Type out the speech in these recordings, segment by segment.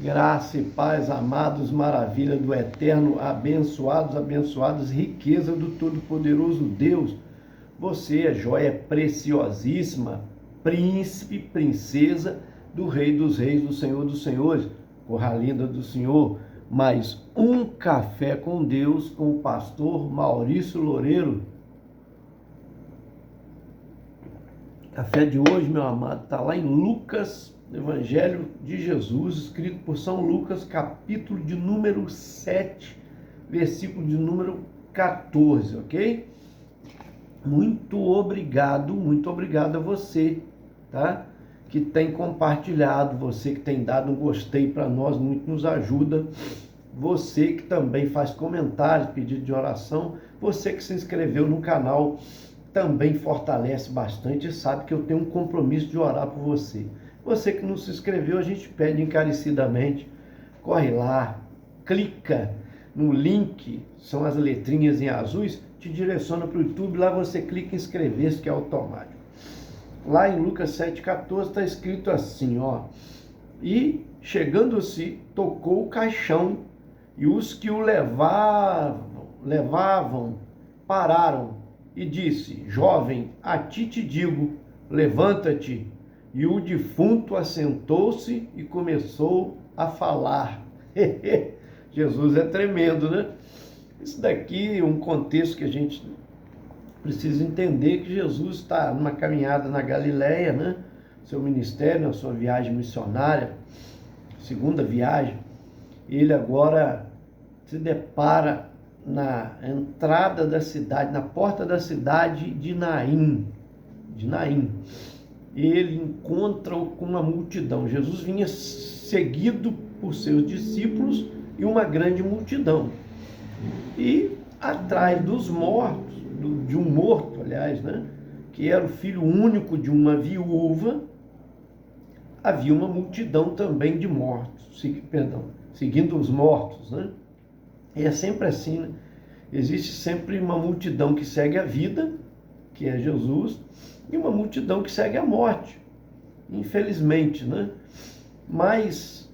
Graça e paz, amados, maravilha do eterno, abençoados, riqueza do Todo-Poderoso Deus. Você é joia preciosíssima, príncipe, princesa do Rei dos Reis, do Senhor dos Senhores, corra linda do Senhor. Mais um café com Deus com o pastor Maurício Loureiro. Café de hoje, meu amado, está lá em Lucas, Evangelho de Jesus, escrito por São Lucas, capítulo de número 7, versículo de número 14, ok? Muito obrigado a você, tá? Que tem compartilhado, você que tem dado um gostei para nós, muito nos ajuda. Você que também faz comentários, pedido de oração, você que se inscreveu no canal, também fortalece bastante e sabe que eu tenho um compromisso de orar por você. Você que não se inscreveu, a gente pede encarecidamente, corre lá, clica no link, são as letrinhas em azuis, te direciona para o YouTube, lá você clica em inscrever-se, que é automático. Lá em Lucas 7,14 está escrito assim, ó: e chegando-se, tocou o caixão, e os que o levavam pararam, e disse: jovem, a ti te digo, levanta-te. E o defunto assentou-se e começou a falar. Jesus é tremendo, né? Isso daqui é um contexto que a gente precisa entender, que Jesus está numa caminhada na Galileia, né? Seu ministério, a sua viagem missionária, segunda viagem. Ele agora se depara na entrada da cidade, na porta da cidade de Naim. Ele encontra com uma multidão. Jesus vinha seguido por seus discípulos e uma grande multidão. E atrás dos mortos, de um morto, aliás, né, que era o filho único de uma viúva, havia uma multidão também de mortos, seguindo os mortos, né? E é sempre assim, né? Existe sempre uma multidão que segue a vida, que é Jesus, e uma multidão que segue a morte, infelizmente, né? Mas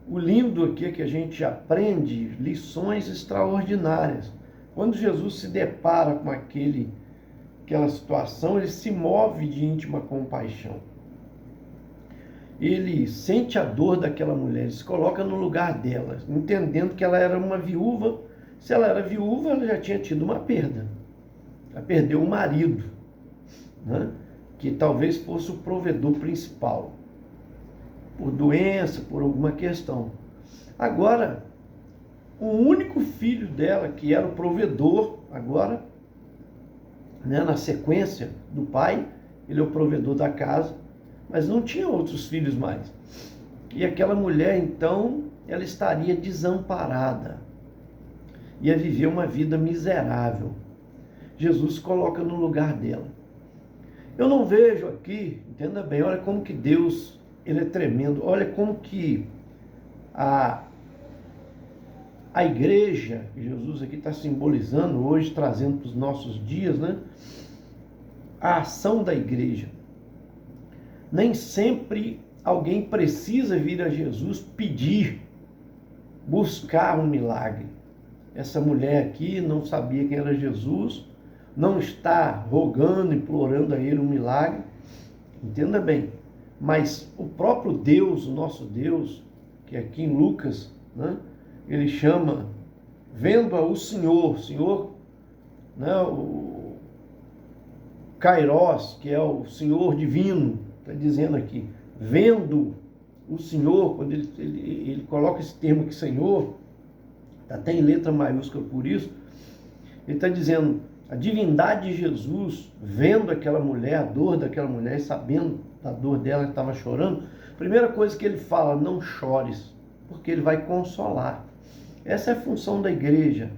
o lindo aqui é que a gente aprende lições extraordinárias. Quando Jesus se depara com aquela situação, ele se move de íntima compaixão. Ele sente a dor daquela mulher, ele se coloca no lugar dela, entendendo que ela era uma viúva. Se ela era viúva, ela já tinha tido uma perda. Ela perdeu um marido, né, que talvez fosse o provedor principal, por doença, por alguma questão. Agora, o único filho dela, que era o provedor, agora, né, na sequência do pai, ele é o provedor da casa, mas não tinha outros filhos mais. E aquela mulher, então, ela estaria desamparada, ia viver uma vida miserável. Jesus se coloca no lugar dela. Eu não vejo aqui, entenda bem, olha como que Deus, ele é tremendo, olha como que a igreja, que Jesus aqui está simbolizando hoje, trazendo para os nossos dias, né? A ação da igreja. Nem sempre alguém precisa vir a Jesus pedir, buscar um milagre. Essa mulher aqui não sabia quem era Jesus, não está rogando, implorando a ele um milagre, entenda bem, mas o próprio Deus, o nosso Deus, que aqui em Lucas, né, ele chama, vendo-a o Senhor, né, o Kairos, que é o Senhor divino, está dizendo aqui, vendo o Senhor, quando ele coloca esse termo aqui, Senhor, até em letra maiúscula por isso, ele está dizendo, a divindade de Jesus, vendo aquela mulher, a dor daquela mulher, sabendo da dor dela, que estava chorando, a primeira coisa que ele fala, não chores, porque ele vai consolar. Essa é a função da igreja,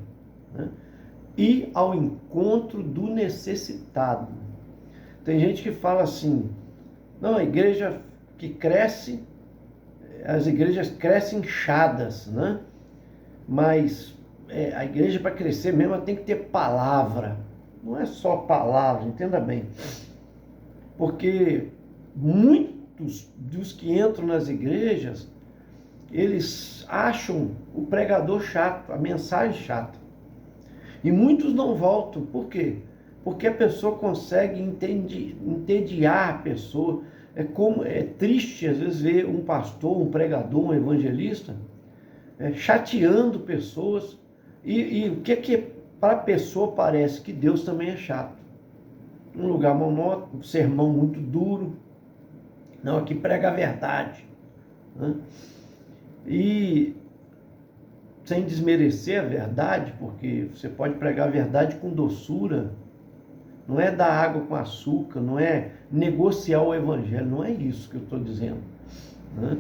né? Ir ao encontro do necessitado. Tem gente que fala assim, não, a igreja que cresce, as igrejas crescem inchadas, né? Mas a igreja, para crescer mesmo, ela tem que ter palavra. Não é só palavra, entenda bem. Porque muitos dos que entram nas igrejas eles acham o pregador chato, a mensagem chata. E muitos não voltam. Por quê? Porque a pessoa consegue entediar a pessoa. É triste, às vezes, ver um pastor, um pregador, um evangelista chateando pessoas. E o que para a pessoa parece? Que Deus também é chato. Um lugar monótono, um sermão muito duro. Não, aqui prega a verdade. Né? E sem desmerecer a verdade, porque você pode pregar a verdade com doçura, não é dar água com açúcar, não é negociar o evangelho, não é isso que eu estou dizendo, né?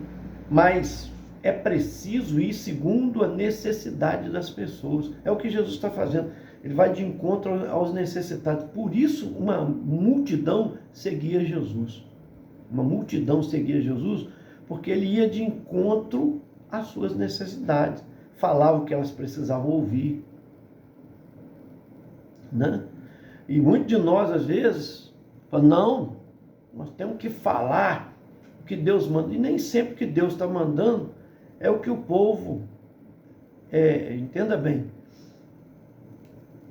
Mas é preciso ir segundo a necessidade das pessoas, é o que Jesus está fazendo, ele vai de encontro aos necessitados. Por isso uma multidão seguia Jesus, porque ele ia de encontro às suas necessidades, falava o que elas precisavam ouvir, né? E muitos de nós, às vezes, falam, não, nós temos que falar o que Deus manda. E nem sempre o que Deus está mandando é o que o povo, entenda bem,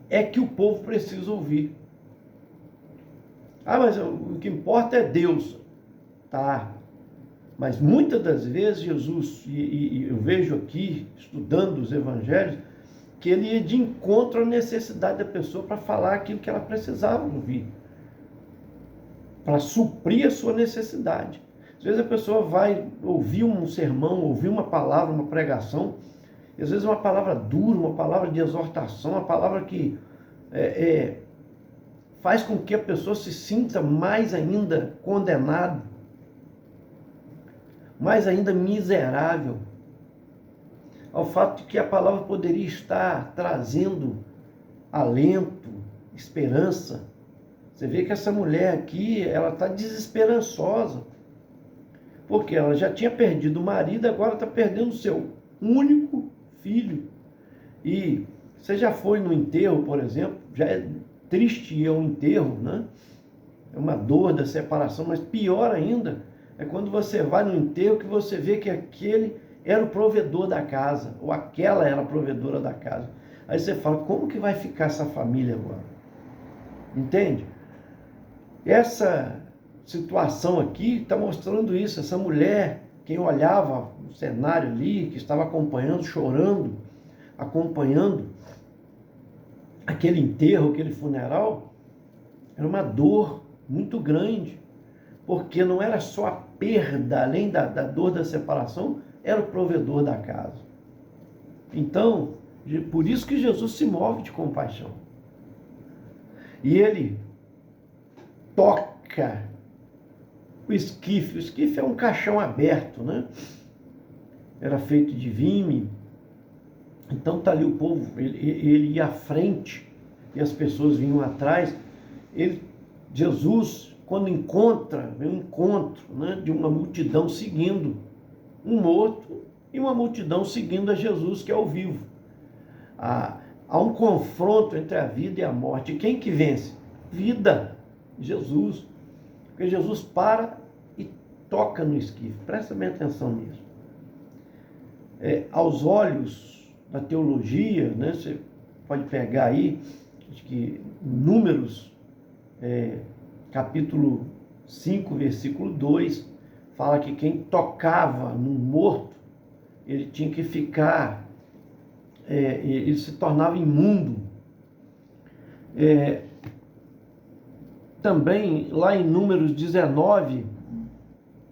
é que o povo precisa ouvir. Ah, mas o que importa é Deus. Tá. Mas muitas das vezes Jesus, e eu vejo aqui, estudando os evangelhos, que ele ia de encontro à necessidade da pessoa para falar aquilo que ela precisava ouvir, para suprir a sua necessidade. Às vezes a pessoa vai ouvir um sermão, ouvir uma palavra, uma pregação, e às vezes uma palavra dura, uma palavra de exortação, uma palavra que faz com que a pessoa se sinta mais ainda condenada, mais ainda miserável, ao fato de que a palavra poderia estar trazendo alento, esperança. Você vê que essa mulher aqui, ela está desesperançosa, porque ela já tinha perdido o marido, agora está perdendo o seu único filho. E você já foi no enterro, por exemplo, já é triste ir ao enterro, né? É uma dor da separação, mas pior ainda é quando você vai no enterro que você vê que aquele era o provedor da casa, ou aquela era a provedora da casa. Aí você fala, como que vai ficar essa família agora? Entende? Essa situação aqui está mostrando isso. Essa mulher, quem olhava o cenário ali, que estava acompanhando, chorando, acompanhando aquele enterro, aquele funeral, era uma dor muito grande, porque não era só a perda, além da dor da separação, era o provedor da casa. Então, por isso que Jesus se move de compaixão. E ele toca o esquife. O esquife é um caixão aberto, né? Era feito de vime. Então tá ali o povo, ele ia à frente e as pessoas vinham atrás. Jesus, quando vem um encontro, né, de uma multidão seguindo um morto e uma multidão seguindo a Jesus, que é ao vivo. Há um confronto entre a vida e a morte. E quem que vence? Vida, Jesus. Porque Jesus para e toca no esquife. Presta bem atenção nisso. Aos olhos da teologia, né, você pode pegar aí, acho que Números, capítulo 5, versículo 2, fala que quem tocava no morto, ele tinha que ficar, ele se tornava imundo. Também lá em Números 19,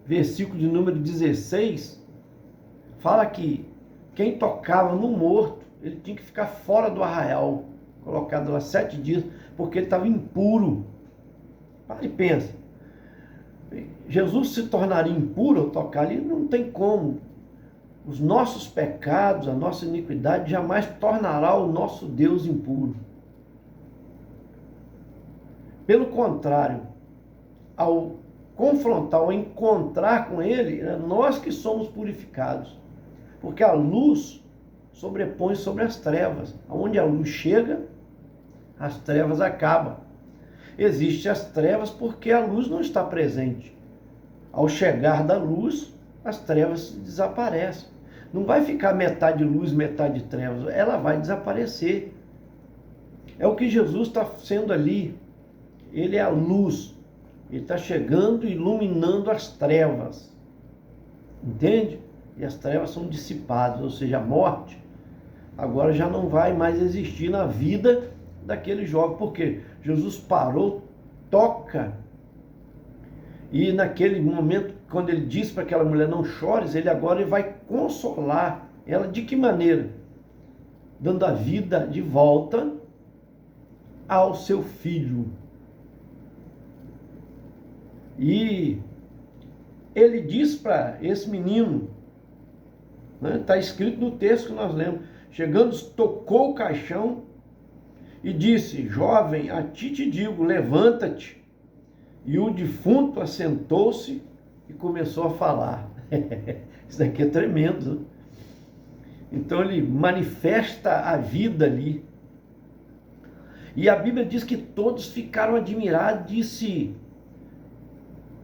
versículo de número 16, fala que quem tocava no morto, ele tinha que ficar fora do arraial, colocado lá 7 dias, porque ele estava impuro. Para e pensa, Jesus se tornaria impuro ao tocar ali? Não tem como. Os nossos pecados, a nossa iniquidade jamais tornará o nosso Deus impuro. Pelo contrário, ao confrontar, ao encontrar com ele, é nós que somos purificados. Porque a luz sobrepõe sobre as trevas. Onde a luz chega, as trevas acabam. Existem as trevas porque a luz não está presente. Ao chegar da luz, as trevas desaparecem. Não vai ficar metade luz, metade trevas. Ela vai desaparecer. É o que Jesus está sendo ali. Ele é a luz. Ele está chegando e iluminando as trevas. Entende? E as trevas são dissipadas, ou seja, a morte agora já não vai mais existir na vida daquele jovem. Por quê? Jesus parou, toca, e naquele momento, quando ele disse para aquela mulher, não chores, ele agora vai consolar ela. De que maneira? Dando a vida de volta ao seu filho. E ele diz para esse menino, está escrito no texto que nós lemos, chegando, tocou o caixão e disse, jovem, a ti te digo, levanta-te. E o defunto assentou-se e começou a falar. Isso daqui é tremendo. Então ele manifesta a vida ali. E a Bíblia diz que todos ficaram admirados, disse,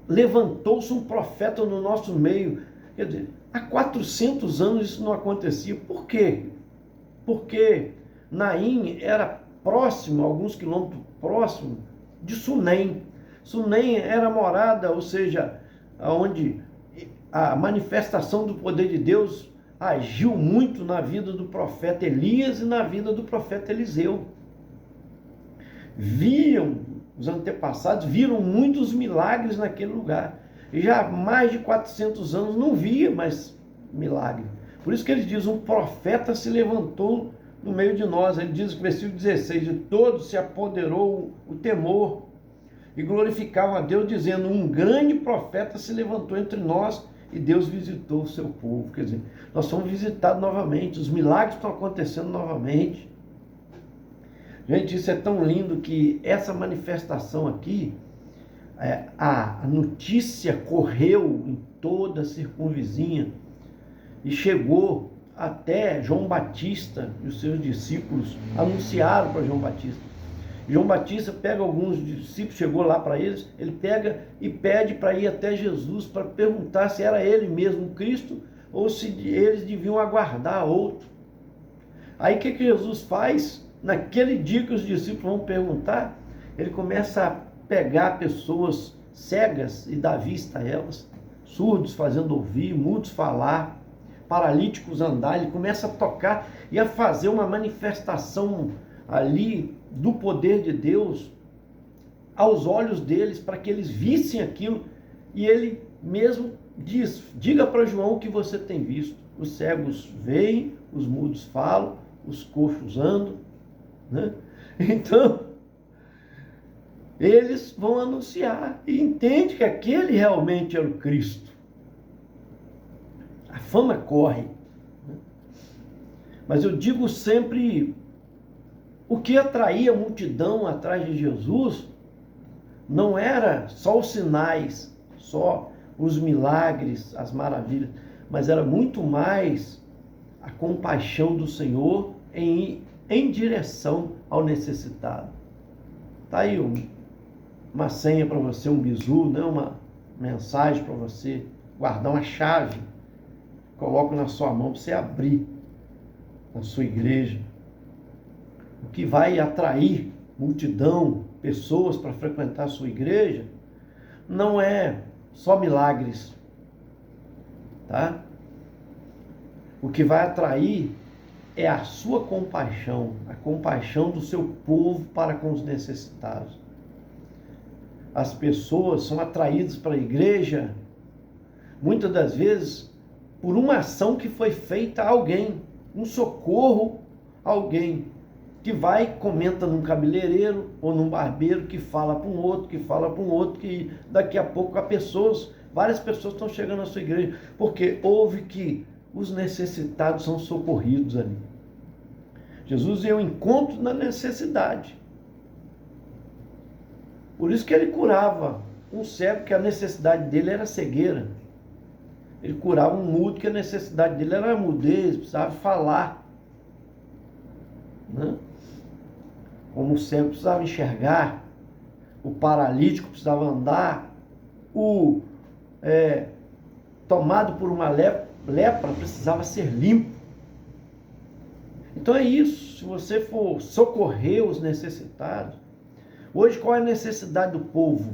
levantou-se um profeta no nosso meio. Quer dizer, há 400 anos isso não acontecia. Por quê? Porque Naim era próximo, alguns quilômetros próximo, de Sunem. Sunem era a morada, ou seja, onde a manifestação do poder de Deus agiu muito na vida do profeta Elias e na vida do profeta Eliseu. Os antepassados viram muitos milagres naquele lugar. E já há mais de 400 anos não via mais milagre. Por isso que ele diz, um profeta se levantou no meio de nós. Ele diz no versículo 16, de todos se apoderou o temor e glorificavam a Deus, dizendo, um grande profeta se levantou entre nós e Deus visitou o seu povo. Quer dizer, nós somos visitados novamente, os milagres estão acontecendo novamente. Gente, isso é tão lindo que essa manifestação aqui, a notícia correu em toda a circunvizinha e chegou até João Batista e os seus discípulos, anunciaram para João Batista. João Batista pega alguns discípulos, chegou lá para eles, ele pega e pede para ir até Jesus, para perguntar se era ele mesmo Cristo, ou se eles deviam aguardar outro. Aí o que Jesus faz? Naquele dia que os discípulos vão perguntar, ele começa a pegar pessoas cegas e dar vista a elas, surdos fazendo ouvir, mudos falar, paralíticos andar. Ele começa a tocar e a fazer uma manifestação ali do poder de Deus aos olhos deles, para que eles vissem aquilo. E ele mesmo diz, diga para João o que você tem visto. Os cegos veem, os mudos falam, os coxos andam, né? Então eles vão anunciar e entende que aquele realmente era o Cristo. A fama corre, né? Mas eu digo sempre, o que atraía a multidão atrás de Jesus não era só os sinais, só os milagres, as maravilhas, mas era muito mais a compaixão do Senhor em direção ao necessitado. Está aí uma senha para você, um bizu, né? Uma mensagem para você guardar, uma chave. Coloco na sua mão para você abrir na sua igreja. O que vai atrair multidão, pessoas para frequentar a sua igreja, não é só milagres, tá? O que vai atrair é a sua compaixão, a compaixão do seu povo para com os necessitados. As pessoas são atraídas para a igreja, muitas das vezes, por uma ação que foi feita a alguém, um socorro a alguém, que vai e comenta num cabeleireiro ou num barbeiro, que fala para um outro, que fala para um outro, que daqui a pouco várias pessoas estão chegando à sua igreja, porque houve que os necessitados são socorridos ali. Jesus é o encontro na necessidade. Por isso que ele curava um cego, que a necessidade dele era cegueira. Ele curava um mudo, que a necessidade dele era mudez, precisava falar, né? Como o cego precisava enxergar, o paralítico precisava andar, o tomado por uma lepra lepra precisava ser limpo. Então é isso, se você for socorrer os necessitados, hoje qual é a necessidade do povo?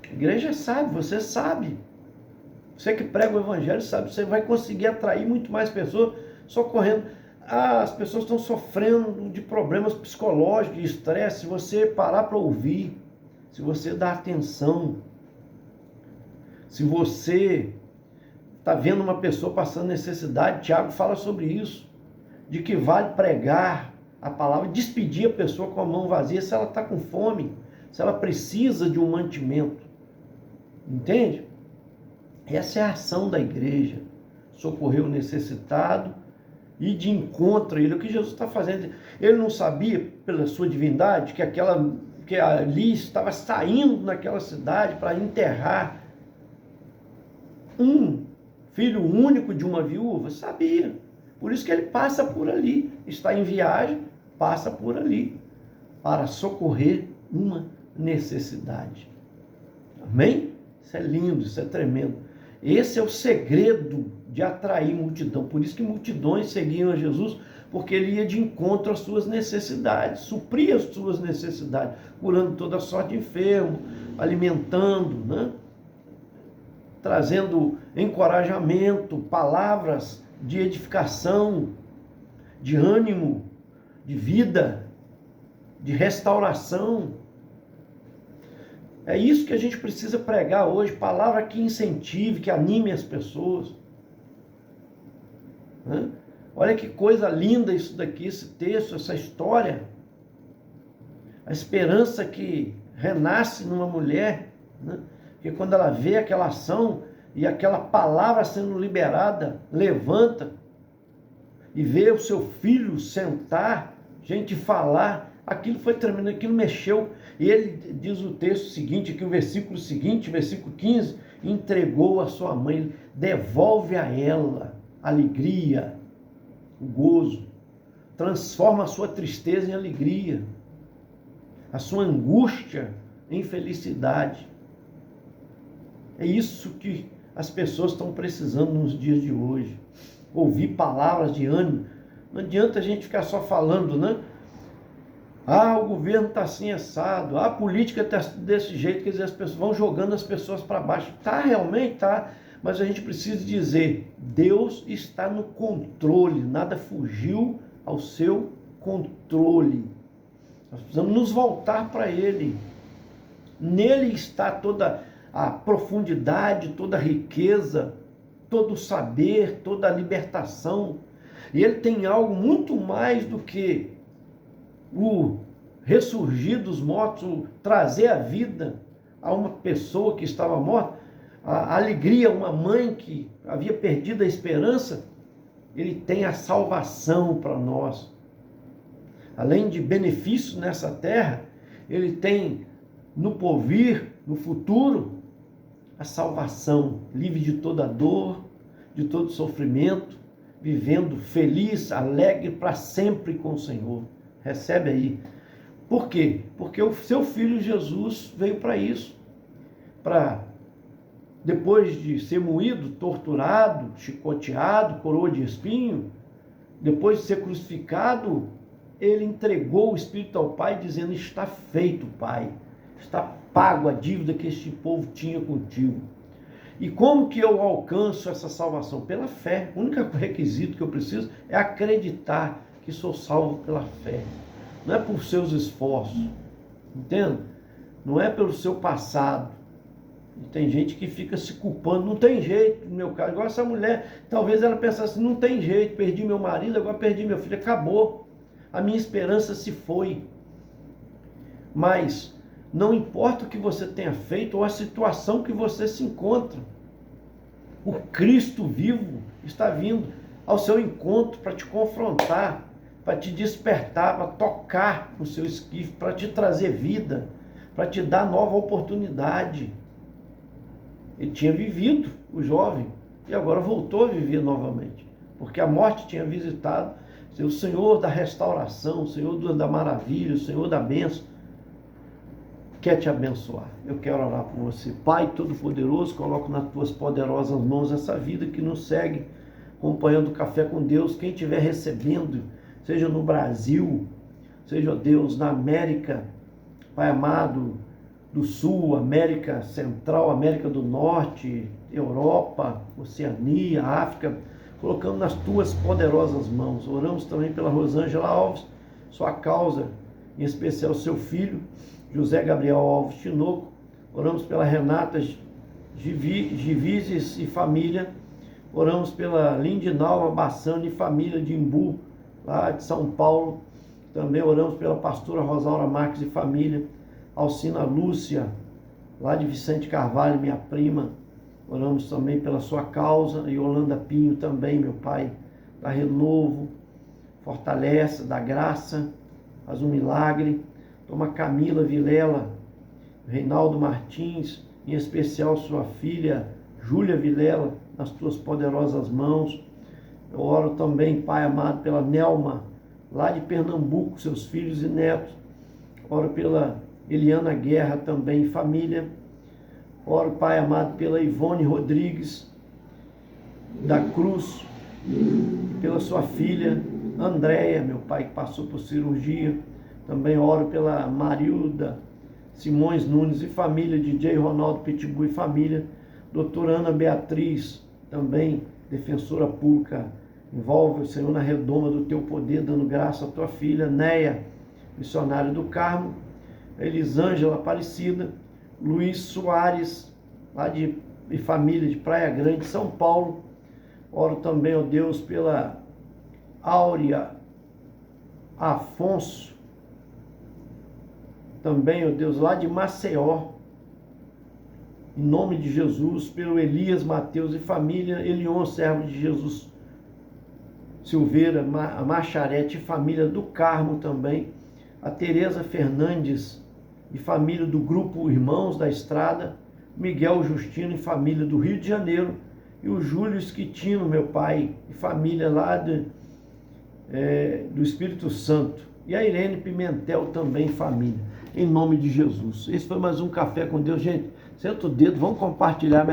A igreja sabe, você sabe. Você que prega o evangelho sabe, você vai conseguir atrair muito mais pessoas socorrendo. As pessoas estão sofrendo de problemas psicológicos, de estresse. Se você parar para ouvir, se você dar atenção, se você está vendo uma pessoa passando necessidade, Tiago fala sobre isso, de que vale pregar a palavra, despedir a pessoa com a mão vazia se ela está com fome, se ela precisa de um mantimento. Entende? Essa é a ação da igreja, socorrer o necessitado e de encontro a ele. O que Jesus está fazendo? Ele não sabia, pela sua divindade, que ali estava saindo naquela cidade para enterrar um filho único de uma viúva? Sabia. Por isso que ele passa por ali, está em viagem, passa por ali, para socorrer uma necessidade. Amém? Isso é lindo, isso é tremendo. Esse é o segredo de atrair multidão. Por isso que multidões seguiam a Jesus, porque ele ia de encontro às suas necessidades, supria as suas necessidades, curando toda sorte de enfermo, alimentando, né? Trazendo encorajamento, palavras de edificação, de ânimo, de vida, de restauração. É isso que a gente precisa pregar hoje, palavra que incentive, que anime as pessoas. Né? Olha que coisa linda isso daqui, esse texto, essa história. A esperança que renasce numa mulher, né? Que quando ela vê aquela ação e aquela palavra sendo liberada, levanta e vê o seu filho sentar, gente falar, aquilo foi tremendo, aquilo mexeu. E ele diz o texto seguinte, aqui o versículo seguinte, versículo 15, entregou a sua mãe, devolve a ela a alegria, o gozo, transforma a sua tristeza em alegria, a sua angústia em felicidade. É isso que as pessoas estão precisando nos dias de hoje, ouvir palavras de ânimo. Não adianta a gente ficar só falando, né? Ah, o governo está assim assado, a política está desse jeito, quer dizer, as pessoas vão jogando as pessoas para baixo. Tá, realmente tá, mas a gente precisa dizer, Deus está no controle, nada fugiu ao seu controle. Nós precisamos nos voltar para Ele. Nele está toda a profundidade, toda a riqueza, todo o saber, toda a libertação. E Ele tem algo muito mais do que o ressurgir dos mortos, o trazer a vida a uma pessoa que estava morta, a alegria, uma mãe que havia perdido a esperança. Ele tem a salvação para nós. Além de benefícios nessa terra, Ele tem no porvir, no futuro, a salvação, livre de toda dor, de todo sofrimento, vivendo feliz, alegre para sempre com o Senhor. Recebe aí. Por quê? Porque o seu filho Jesus veio para isso. Para, depois de ser moído, torturado, chicoteado, coroa de espinho, depois de ser crucificado, ele entregou o Espírito ao Pai, dizendo, está feito, Pai. Está pago a dívida que este povo tinha contigo. E como que eu alcanço essa salvação? Pela fé. O único requisito que eu preciso é acreditar que sou salvo pela fé. Não é por seus esforços. Entende? Não é pelo seu passado. E tem gente que fica se culpando. Não tem jeito, no meu caso. Igual essa mulher. Talvez ela pensasse, não tem jeito. Perdi meu marido, agora perdi meu filho. Acabou. A minha esperança se foi. Mas não importa o que você tenha feito ou a situação que você se encontra. O Cristo vivo está vindo ao seu encontro para te confrontar, para te despertar, para tocar no seu esquife, para te trazer vida, para te dar nova oportunidade. Ele tinha vivido, o jovem, e agora voltou a viver novamente, porque a morte tinha visitado. O Senhor da restauração, o Senhor da maravilha, o Senhor da bênção. quer te abençoar. Eu quero orar por você. Pai Todo-Poderoso, coloco nas tuas poderosas mãos essa vida que nos segue, acompanhando o Café com Deus. Quem estiver recebendo, seja no Brasil, seja, Deus, na América, Pai amado, do Sul, América Central, América do Norte, Europa, Oceania, África, colocando nas tuas poderosas mãos. Oramos também pela Rosângela Alves, sua causa, em especial seu filho, José Gabriel Alves Tinoco. Oramos pela Renata Givizes e família. Oramos pela Lindinalva Bassani e família de Imbu, lá de São Paulo. Também oramos pela pastora Rosaura Marques e família. Alcina Lúcia, lá de Vicente Carvalho, minha prima. Oramos também pela sua causa. E Yolanda Pinho também, meu Pai. Dá renovo, fortalece, dá graça, faz um milagre. Toma Camila Vilela, Reinaldo Martins, em especial sua filha Júlia Vilela, nas tuas poderosas mãos. Eu oro também, Pai amado, pela Nelma, lá de Pernambuco, seus filhos e netos. Oro pela Eliana Guerra também, família. Oro, Pai amado, pela Ivone Rodrigues da Cruz, pela sua filha Andréia, meu Pai, que passou por cirurgia. Também oro pela Marilda Simões Nunes e família, DJ Ronaldo Pitbull e família. Doutora Ana Beatriz, também defensora pública. Envolve o Senhor na redoma do teu poder, dando graça à tua filha Neia, missionária do Carmo. Elisângela Aparecida, Luiz Soares, lá de família de Praia Grande, São Paulo. Oro também, ó Deus, pela Áurea Afonso, também, ó Deus, lá de Maceió, em nome de Jesus, pelo Elias Mateus e família, Elion, servo de Jesus Silveira, a Macharete e família do Carmo também, a Tereza Fernandes e família do grupo Irmãos da Estrada, Miguel Justino e família do Rio de Janeiro, e o Júlio Esquitino, meu pai, e família lá do Espírito Santo, e a Irene Pimentel também, família, em nome de Jesus. Esse foi mais um Café com Deus, gente. Senta o dedo, vamos compartilhar minha